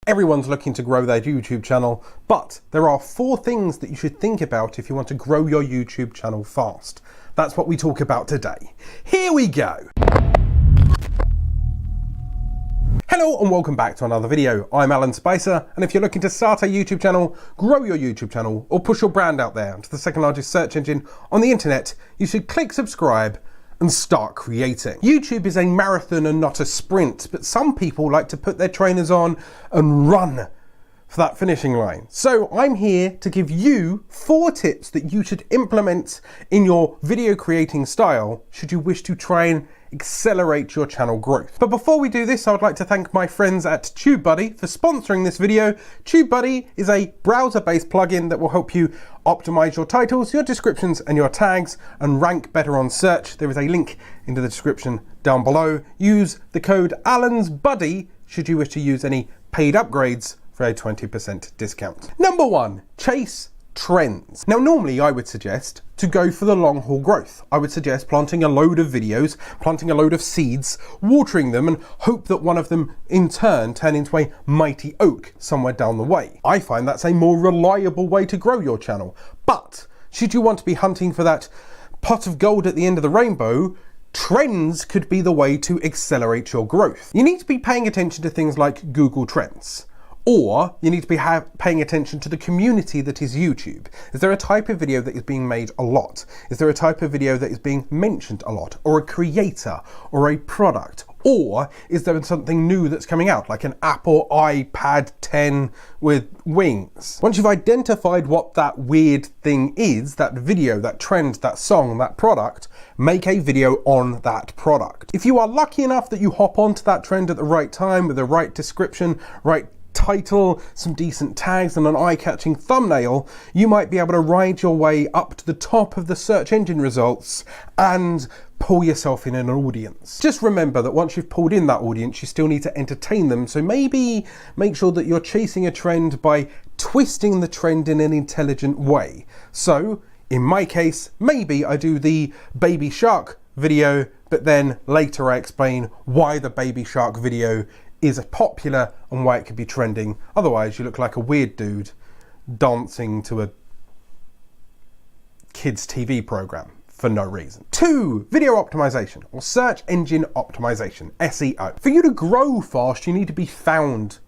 Everyone's looking to grow their YouTube channel, but there are 4 things that you should think about if you want to grow your YouTube channel fast. That's what we talk about today. Here we go. Hello and welcome back to another video. I'm Alan Spicer, and if you're looking to start a YouTube channel, grow your YouTube channel, or push your brand out there to the second largest search engine on the internet, you should click subscribe and start creating. YouTube is a marathon and not a sprint, but some people like to put their trainers on and run for that finishing line. So I'm here to give you 4 tips that you should implement in your video creating style should you wish to try and accelerate your channel growth. But before we do this, I would like to thank my friends at TubeBuddy for sponsoring this video. TubeBuddy is a browser-based plugin that will help you optimize your titles, your descriptions, and your tags, and rank better on search. There is a link in the description down below. Use the code ALANSBuddy should you wish to use any paid upgrades for a 20% discount. Number 1, chase trends. Now normally I would suggest to go for the long haul growth. I would suggest planting a load of videos, planting a load of seeds, watering them, and hope that one of them in turn turn into a mighty oak somewhere down the way. I find that's a more reliable way to grow your channel. But should you want to be hunting for that pot of gold at the end of the rainbow, trends could be the way to accelerate your growth. You need to be paying attention to things like Google Trends. Or you need to be paying attention to the community that is YouTube. Is there a type of video that is being made a lot? Is there a type of video that is being mentioned a lot? Or a creator? Or a product? Or is there something new that's coming out, like an Apple iPad 10 with wings? Once you've identified what that weird thing is, that video, that trend, that song, that product, make a video on that product. If you are lucky enough that you hop onto that trend at the right time with the right description, right title, some decent tags, and an eye-catching thumbnail, you might be able to ride your way up to the top of the search engine results and pull yourself in an audience. Just remember that once you've pulled in that audience, you still need to entertain them, so maybe make sure that you're chasing a trend by twisting the trend in an intelligent way. So, in my case, maybe I do the baby shark video, but then later I explain why the baby shark video is popular and why it could be trending. Otherwise you look like a weird dude dancing to a kids TV program for no reason. 2, video optimization or search engine optimization, SEO. For you to grow fast, you need to be found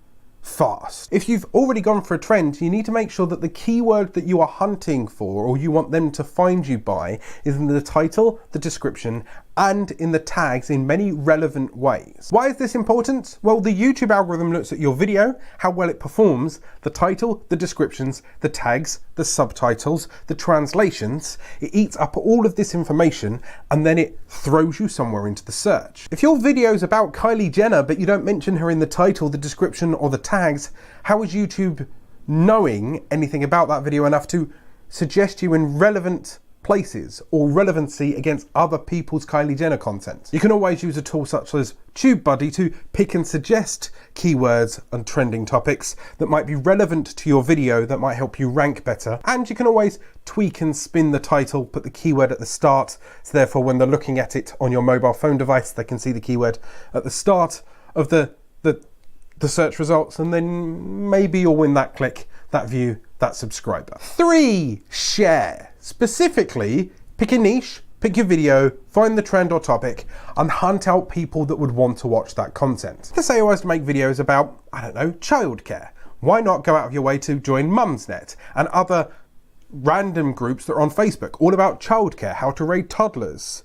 fast. If you've already gone for a trend, you need to make sure that the keyword that you are hunting for or you want them to find you by is in the title, the description, and in the tags in many relevant ways. Why is this important? Well, the YouTube algorithm looks at your video, how well it performs, the title, the descriptions, the tags, the subtitles, the translations. It eats up all of this information and then it throws you somewhere into the search. If your video is about Kylie Jenner but you don't mention her in the title, the description, or the tags, how is YouTube knowing anything about that video enough to suggest you in relevant places or relevancy against other people's Kylie Jenner content? You can always use a tool such as TubeBuddy to pick and suggest keywords and trending topics that might be relevant to your video that might help you rank better. And you can always tweak and spin the title, put the keyword at the start, so therefore when they're looking at it on your mobile phone device, they can see the keyword at the start of the search results, and then maybe you'll win that click, that view, that subscriber. 3, share. Specifically, pick a niche, pick your video, find the trend or topic, and hunt out people that would want to watch that content. Let's say I was to make videos about, I don't know, childcare. Why not go out of your way to join Mumsnet and other random groups that are on Facebook, all about childcare, how to raise toddlers,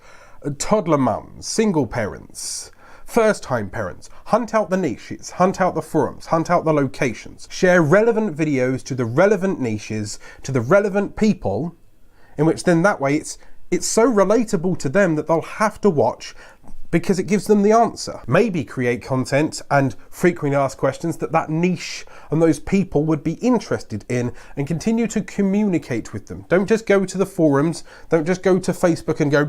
toddler mums, single parents, first-time parents. Hunt out the niches, hunt out the forums, hunt out the locations. Share relevant videos to the relevant niches, to the relevant people, in which then that way it's so relatable to them that they'll have to watch because it gives them the answer. Maybe create content and frequently ask questions that niche and those people would be interested in, and continue to communicate with them. Don't just go to the forums, don't just go to Facebook and go,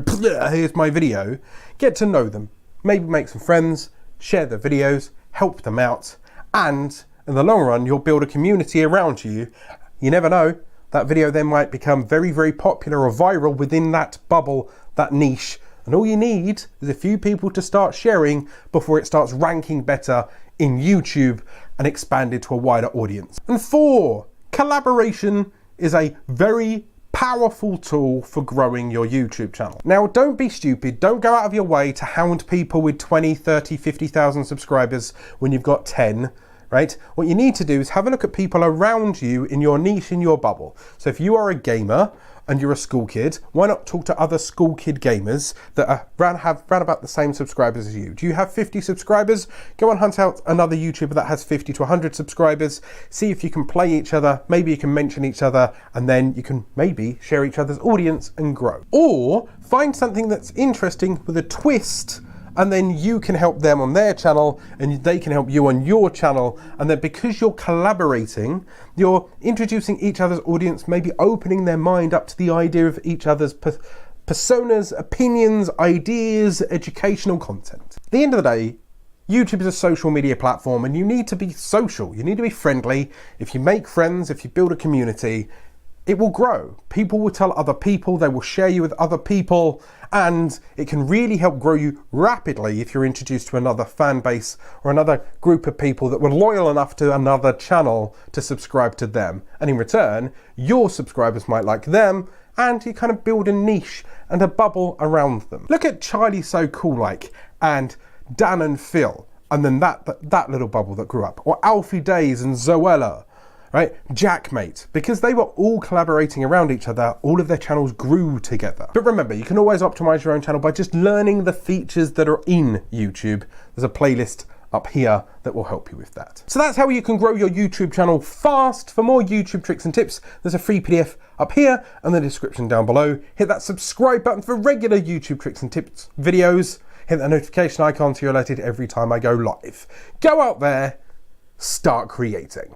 here's my video. Get to know them. Maybe make some friends, share their videos, help them out, and in the long run, you'll build a community around you. You never know, that video then might become very, very popular or viral within that bubble, that niche, and all you need is a few people to start sharing before it starts ranking better in YouTube and expanded to a wider audience. And 4, collaboration is a very powerful tool for growing your YouTube channel. Now, don't be stupid. Don't go out of your way to hound people with 20, 30, 50,000 subscribers when you've got 10, right? What you need to do is have a look at people around you in your niche, in your bubble. So if you are a gamer and you're a school kid, why not talk to other school kid gamers that have round about the same subscribers as you? Do you have 50 subscribers? Go and hunt out another YouTuber that has 50 to 100 subscribers. See if you can play each other. Maybe you can mention each other, and then you can maybe share each other's audience and grow. Or find something that's interesting with a twist, and then you can help them on their channel and they can help you on your channel. And then because you're collaborating, you're introducing each other's audience, maybe opening their mind up to the idea of each other's personas, opinions, ideas, educational content. At the end of the day, YouTube is a social media platform and you need to be social. You need to be friendly. If you make friends, if you build a community, it will grow. People will tell other people, they will share you with other people, and it can really help grow you rapidly if you're introduced to another fan base or another group of people that were loyal enough to another channel to subscribe to them. And in return, your subscribers might like them, and you kind of build a niche and a bubble around them. Look at Charlie So Cool Like and Dan and Phil, and then that little bubble that grew up. Or Alfie Days and Zoella. Right? Jackmate, because they were all collaborating around each other, all of their channels grew together. But remember, you can always optimize your own channel by just learning the features that are in YouTube. There's a playlist up here that will help you with that. So that's how you can grow your YouTube channel fast. For more YouTube tricks and tips, there's a free PDF up here and the description down below. Hit that subscribe button for regular YouTube tricks and tips videos. Hit that notification icon so you're alerted every time I go live. Go out there, start creating.